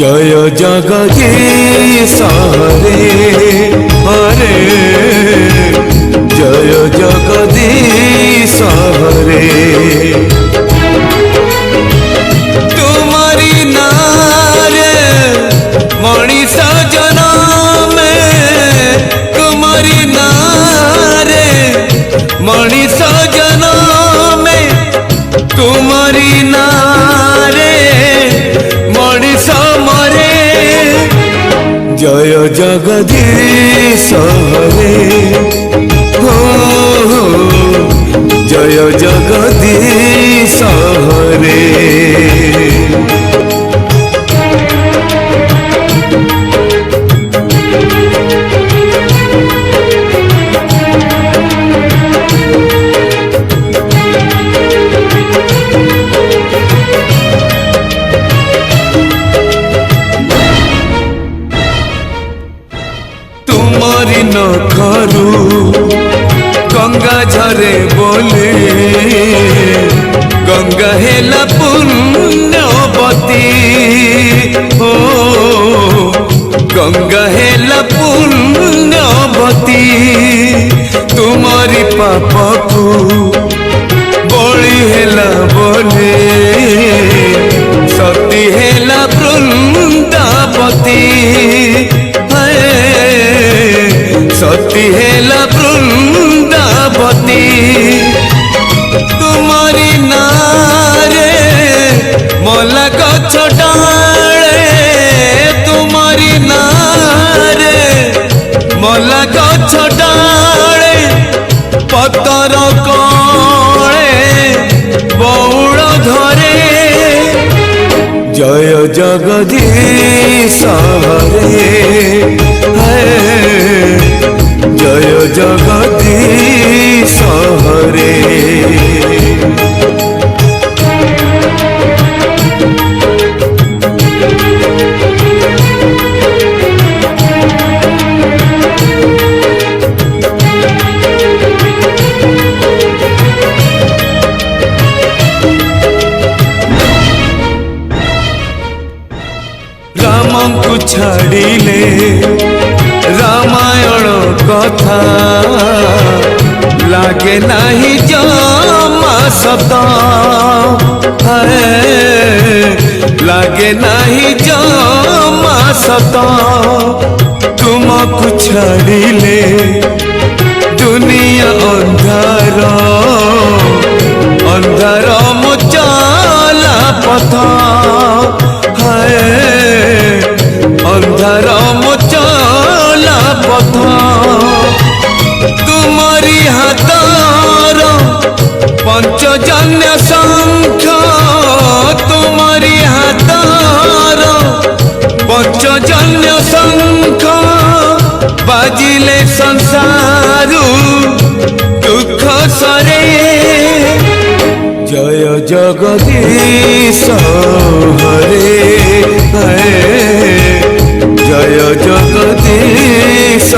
जय जगदीश हरे हरे जय जगदीश हरे तुम्हारी नारे मनीष जन्म तुम्हारी नारे मनीष जन्म तुम्हारी नारे मनीष मरे जय जगदीश हरे हो जय जगदीश हरे तुम्हारी नखरू गंगा झरे बोले गंगा हेला पुण्यवती हो गंगा हेला पुण्यवती तुम्हारी पाप को बड़ी हेला बोले सती हेला वृंदावती सती हेला वृंदावती तुम्हारी नारे मला गछ डाले तुम्हारी नारे मला गछ डाले पतर कले बौड़ धरे जय जगदीश हरे जय जगदीश हरे राम को छाड़िले रामायण कथा लागे नहीं जमा सत लागे नहीं जमा सत तुमको छाड़िले दुनिया अंधार अंधार मुचला पथ अंधार मुचला पथ तुम्हारी हाथर पंचजन्य शंख तुम्हारी हाथर पंचजन्य शंख बाजिले संसारू दुख सरे जय जगदीश हरे जय जगदीश